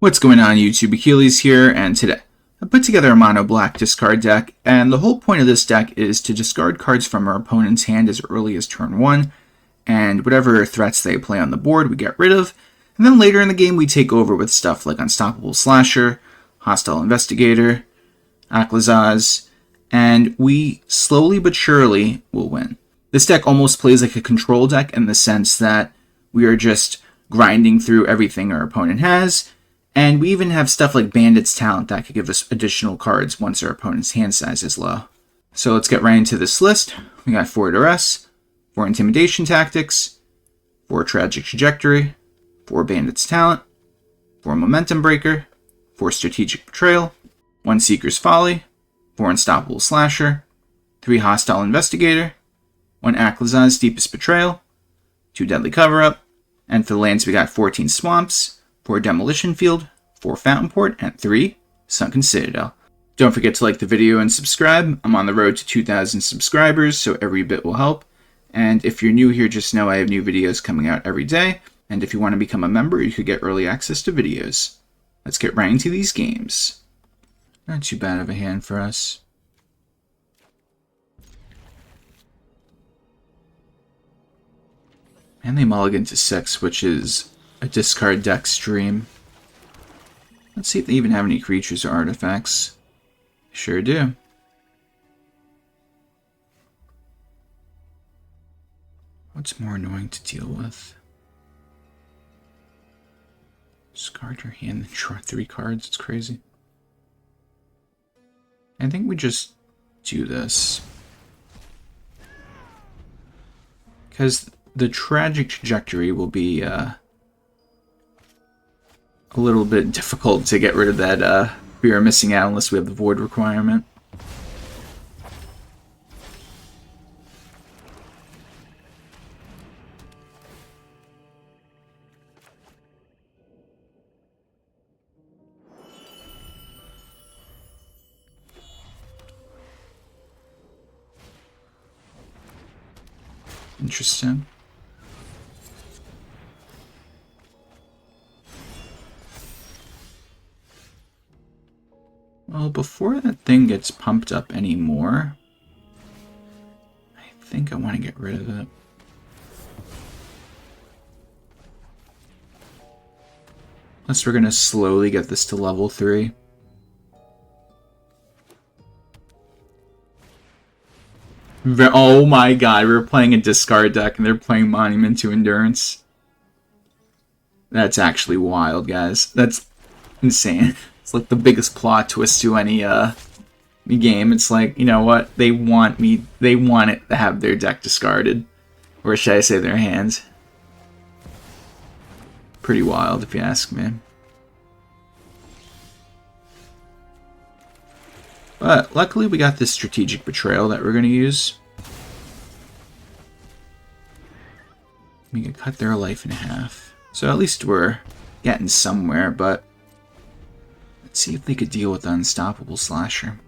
What's going on YouTube? Achilles here, and today I put together a mono black discard deck, and the whole point of this deck is to discard cards from our opponent's hand as early as turn 1, and whatever threats they play on the board we get rid of, and then later in the game we take over with stuff like Unstoppable Slasher, Hostile Investigator, Aclazotz, and we slowly but surely will win. This deck almost plays like a control deck in the sense that we are just grinding through everything our opponent has, and we even have stuff like Bandit's Talent that could give us additional cards once our opponent's hand size is low. So let's get right into this list. We got 4 Duress, 4 Intimidation Tactics, 4 Tragic Trajectory, 4 Bandit's Talent, 4 Momentum Breaker, 4 Strategic Betrayal, 1 Seeker's Folly, 4 Unstoppable Slasher, 3 Hostile Investigator, 1 Aclazotz Deepest Betrayal, 2 Deadly Cover-Up, and for the lands we got 14 Swamps, 4 Demolition Field, 4 Fountainport, and 3 Sunken Citadel. Don't forget to like the video and subscribe. I'm on the road to 2,000 subscribers, so every bit will help. And if you're new here, just know I have new videos coming out every day. And if you want to become a member, you could get early access to videos. Let's get right into these games. Not too bad of a hand for us. And they mulligan to 6, which is a discard deck stream. Let's see if they even have any creatures or artifacts. Sure do. What's more annoying to deal with? Discard your hand and draw 3 cards. It's crazy. I think we just do this. Because the Tragic Trajectory will be a little bit difficult to get rid of that we are missing out unless we have the void requirement. Interesting. Well, before that thing gets pumped up anymore, I think I want to get rid of it. Unless we're going to slowly get this to level 3. Oh my god, we were playing a discard deck and they're playing Monument to Endurance. That's actually wild, guys. That's insane. It's like the biggest plot twist to any game. It's like, you know what? They want it to have their deck discarded. Or should I say their hands? Pretty wild, if you ask me. But luckily we got this Strategic Betrayal that we're going to use. We can cut their life in half. So at least we're getting somewhere, but let's see if they could deal with the Unstoppable Slasher.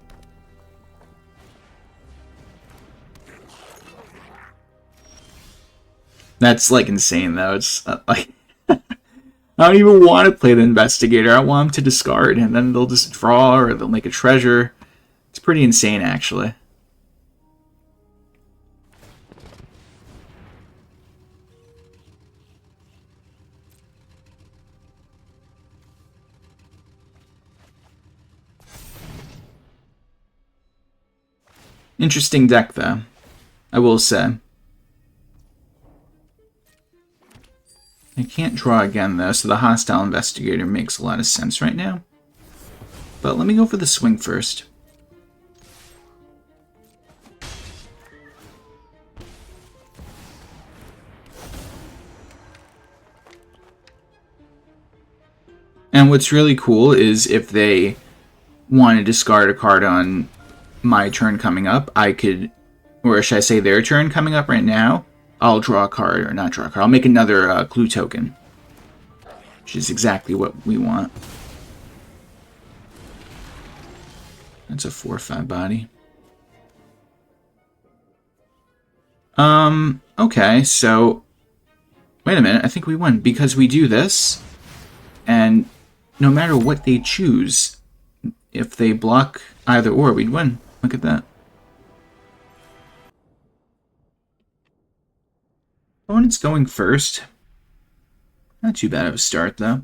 That's like insane though. It's like I don't even want to play the Investigator. I want them to discard and then they'll just draw or they'll make a treasure. It's pretty insane, actually. Interesting deck, though, I will say. I can't draw again, though, so the Hostile Investigator makes a lot of sense right now. But let me go for the swing first. And what's really cool is if they want to discard a card on my turn coming up, I could, or should I say their turn coming up right now, I'll draw a card, or not draw a card, I'll make another clue token, which is exactly what we want. That's a 4/5 body. Okay, so wait a minute, I think we won because we do this, and no matter what they choose, if they block either or, we'd win. Look at that. Opponent's going first. Not too bad of a start, though.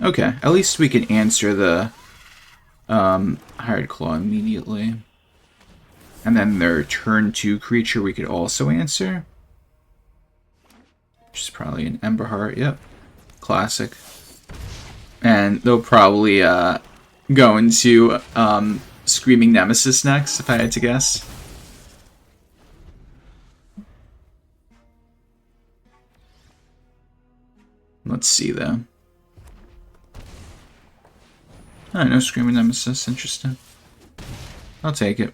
Okay, at least we can answer the Hired Claw immediately. And then their turn 2 creature we could also answer. Which is probably an Ember Heart, yep. Classic. And they'll probably go into Screaming Nemesis next, if I had to guess. Let's see, though. Oh, no Screaming Nemesis. Interesting. I'll take it.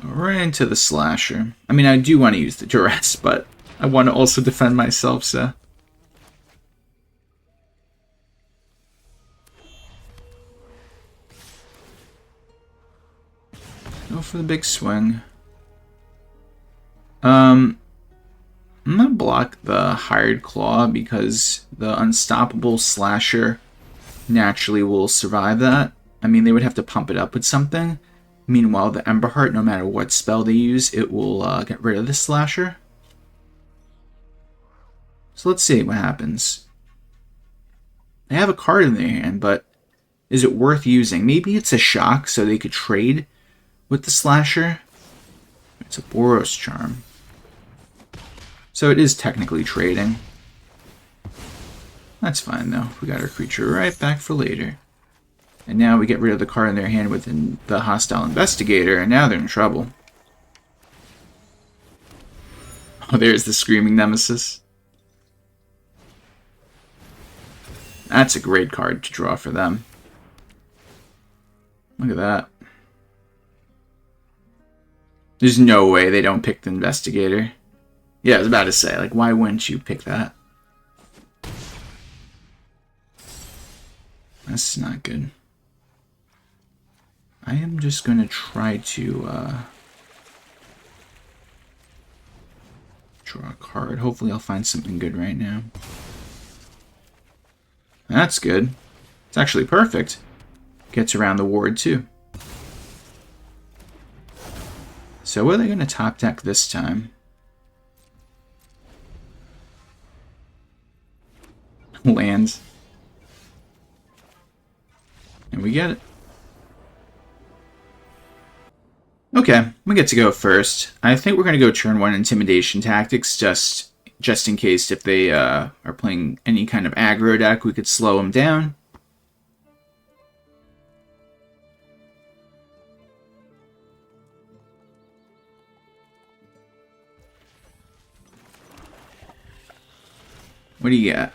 Right into the Slasher. I mean, I do want to use the Duress, but I want to also defend myself, so... Go for the big swing. I'm gonna block the Hired Claw because the Unstoppable Slasher naturally will survive that. I mean, they would have to pump it up with something. Meanwhile, the Ember Heart, no matter what spell they use, it will get rid of the Slasher. So let's see what happens. They have a card in their hand, but is it worth using? Maybe it's a shock so they could trade with the Slasher. It's a Boros Charm. So it is technically trading. That's fine, though. We got our creature right back for later. And now we get rid of the card in their hand with the Hostile Investigator, and now they're in trouble. Oh, there's the Screaming Nemesis. That's a great card to draw for them. Look at that. There's no way they don't pick the Investigator. Yeah, I was about to say, like, why wouldn't you pick that? That's not good. I am just going to try to draw a card. Hopefully I'll find something good right now. That's good. It's actually perfect. Gets around the ward, too. So what are they going to top deck this time? Lands. And we get it. Okay, we get to go first. I think we're going to go turn 1 Intimidation Tactics, just in case if they are playing any kind of aggro deck, we could slow them down. What do you got?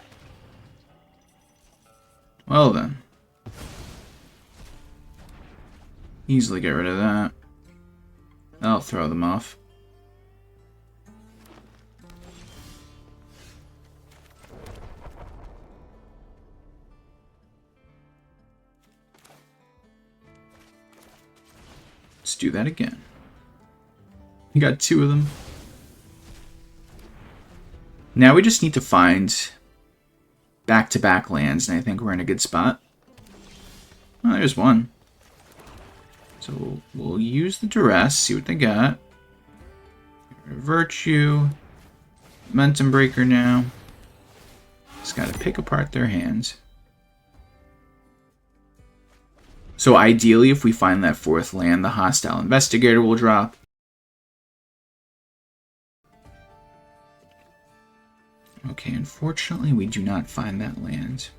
Well then. Easily get rid of that. I'll throw them off. Let's do that again. We got 2 of them. Now we just need to find back-to-back lands, and I think we're in a good spot. Oh, there's one. So we'll use the Duress, see what they got. Virtue. Momentum Breaker now. Just gotta pick apart their hands. So ideally, if we find that 4th land, the Hostile Investigator will drop. Okay, unfortunately, we do not find that land.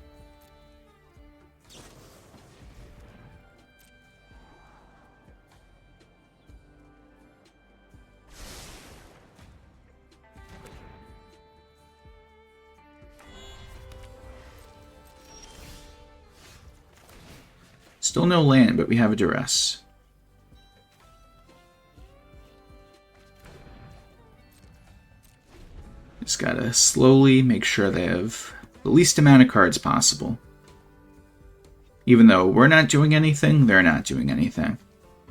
Let's Still no land, but we have a Duress. Just gotta slowly make sure they have the least amount of cards possible. Even though we're not doing anything, they're not doing anything.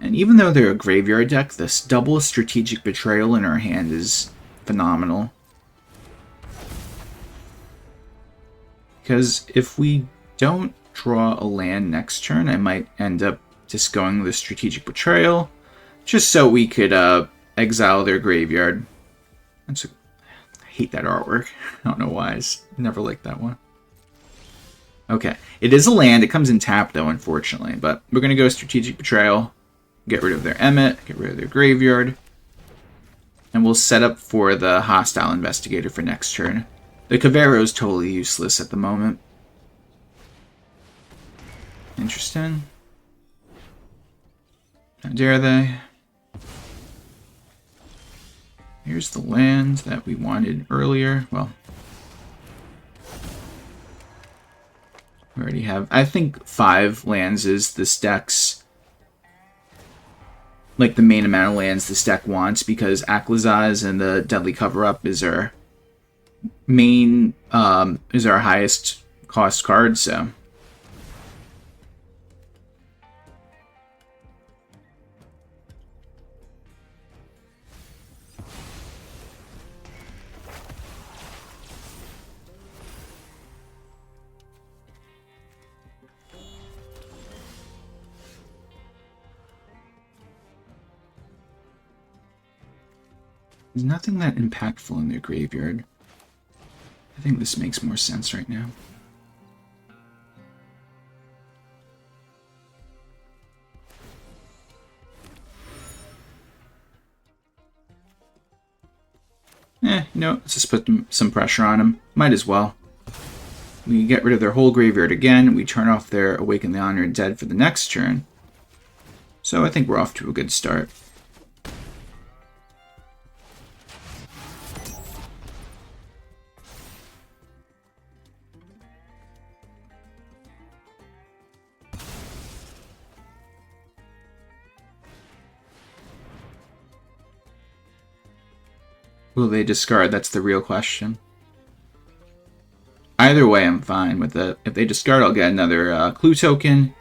And even though they're a graveyard deck, this double Strategic Betrayal in our hand is phenomenal. Because if we don't draw a land next turn, I might end up just going the Strategic Betrayal, just so we could exile their graveyard. I hate that artwork. I don't know why. I just never liked that one. Okay, it is a land. It comes in tap, though, unfortunately. But we're going to go Strategic Betrayal, get rid of their Emmet, get rid of their graveyard, and we'll set up for the Hostile Investigator for next turn. The Cavero is totally useless at the moment. Interesting. How dare they? Here's the land that we wanted earlier. Well, we already have, I think 5 lands is this deck's, like, the main amount of lands this deck wants, because Aclazotz and the Deadly Cover-Up is our main, is our highest cost card, so. There's nothing that impactful in their graveyard. I think this makes more sense right now. You know, let's just put some pressure on them. Might as well. We get rid of their whole graveyard again. We turn off their Awaken the Honored Dead for the next turn. So I think we're off to a good start. Will they discard? That's the real question. Either way, I'm fine with it. If they discard, I'll get another clue token.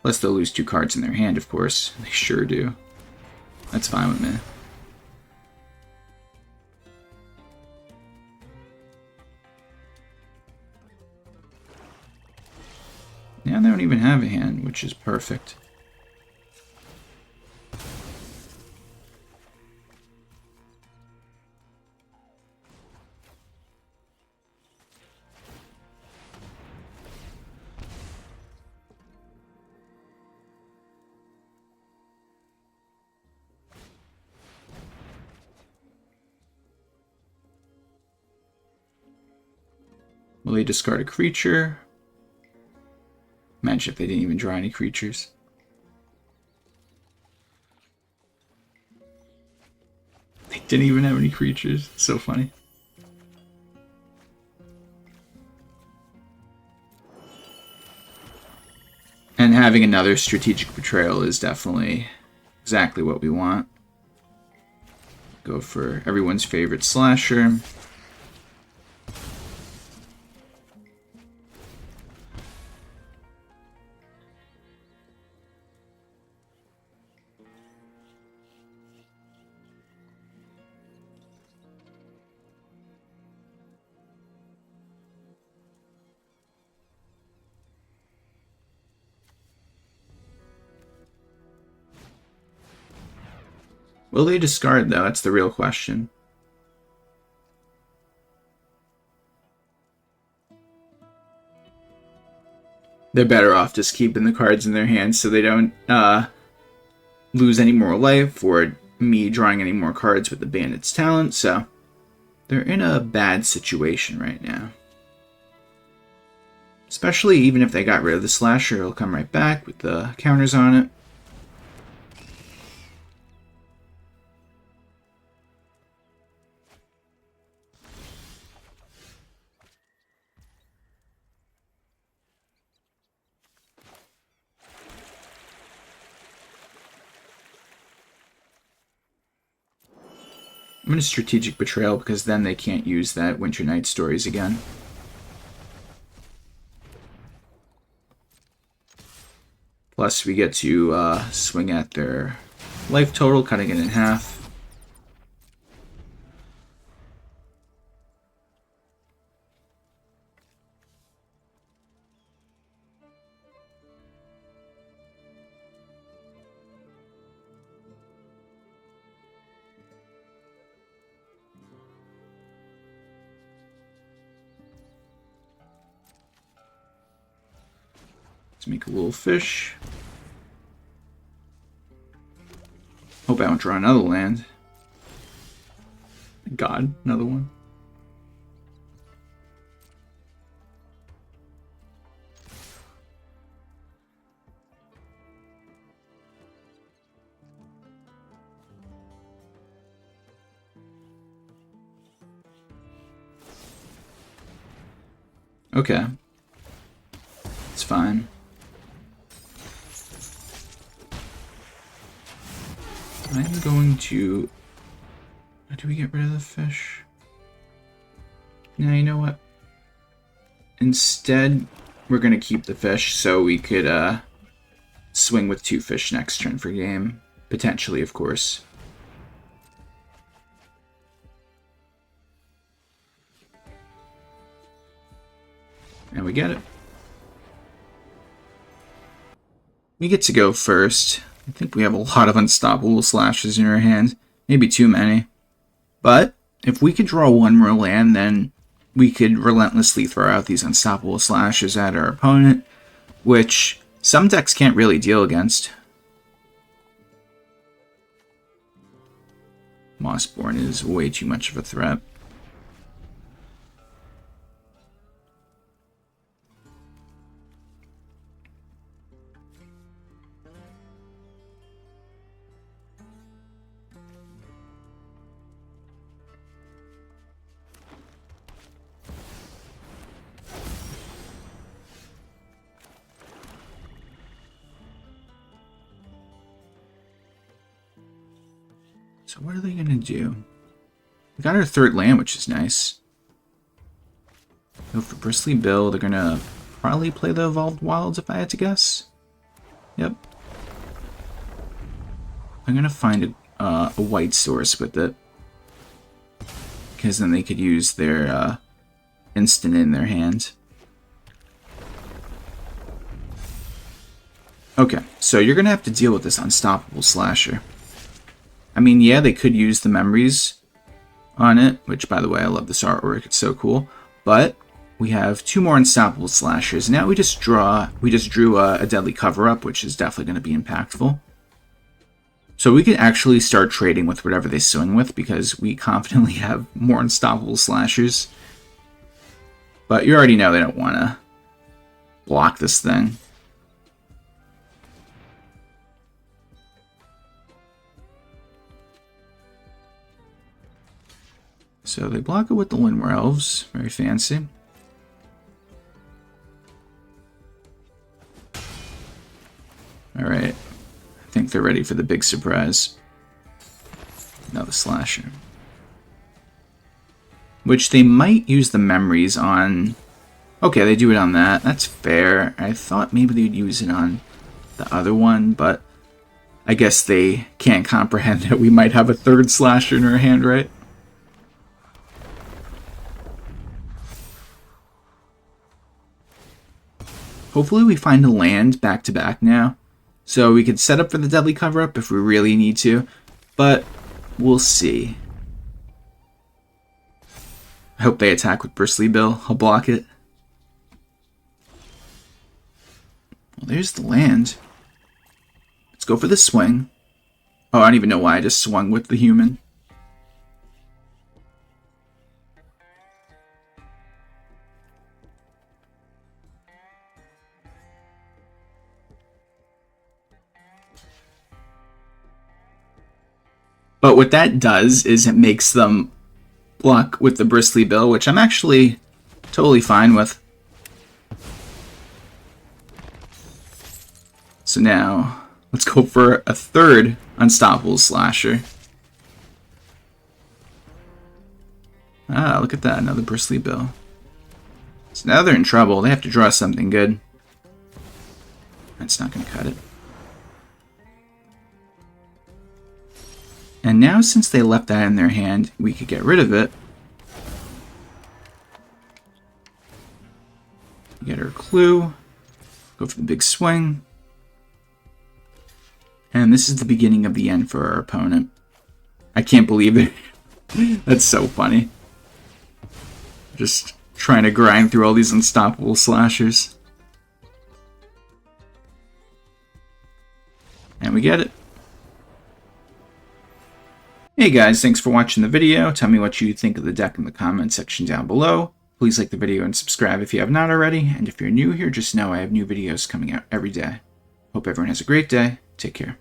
Unless they'll lose 2 cards in their hand, of course. They sure do. That's fine with me. Now they don't even have a hand, which is perfect. Will they discard a creature? Imagine if they didn't even draw any creatures. They didn't even have any creatures. So funny. And having another Strategic Betrayal is definitely exactly what we want. Go for everyone's favorite slasher. Will they discard, though? That's the real question. They're better off just keeping the cards in their hands so they don't lose any more life or me drawing any more cards with the Bandit's talent, so they're in a bad situation right now. Especially even if they got rid of the slasher, it'll come right back with the counters on it. I'm going to Strategic Betrayal because then they can't use that Winter Night Stories again. Plus, we get to swing at their life total, cutting it in half. Let's make a little fish. Hope I don't draw another land. God, another one. Okay. It's fine. I'm going to... Do we get rid of the fish? No, you know what? Instead, we're going to keep the fish so we could swing with 2 fish next turn for game. Potentially, of course. And we get it. We get to go first. I think we have a lot of unstoppable slashes in our hand. Maybe too many. But if we could draw one more land, then we could relentlessly throw out these unstoppable slashes at our opponent, which some decks can't really deal against. Mossborn is way too much of a threat. So what are they going to do? We got our 3rd land, which is nice. Go for Bristly Bill. They're going to probably play the Evolved Wilds if I had to guess. Yep. I'm going to find a white source with it. Because then they could use their instant in their hand. Okay, so you're going to have to deal with this Unstoppable Slasher. I mean, yeah, they could use the memories on it, which, by the way, I love this artwork. It's so cool. But we have 2 more Unstoppable Slashers. Now we just drew a Deadly Cover-Up, which is definitely going to be impactful. So we could actually start trading with whatever they swing with, because we confidently have more Unstoppable Slashers. But you already know they don't want to block this thing. So they block it with the Linwar Elves. Very fancy. Alright. I think they're ready for the big surprise. Another Slasher. Which they might use the memories on... Okay, they do it on that. That's fair. I thought maybe they'd use it on the other one, but I guess they can't comprehend that we might have a 3rd Slasher in our hand, right? Hopefully we find a land back-to-back now, so we could set up for the Deadly Cover-Up if we really need to, but we'll see. I hope they attack with Bristly Bill. I'll block it. Well, there's the land. Let's go for the swing. Oh, I don't even know why I just swung with the human. But what that does is it makes them block with the Bristly Bill, which I'm actually totally fine with. So now, let's go for a 3rd Unstoppable Slasher. Ah, look at that, another bristly bill. So now they're in trouble. They have to draw something good. That's not going to cut it. And now, since they left that in their hand, we could get rid of it. Get our clue. Go for the big swing. And this is the beginning of the end for our opponent. I can't believe it. That's so funny. Just trying to grind through all these unstoppable slashers. And we get it. Hey guys, thanks for watching the video. Tell me what you think of the deck in the comment section down below. Please like the video and subscribe if you have not already. And if you're new here, just know I have new videos coming out every day. Hope everyone has a great day. Take care.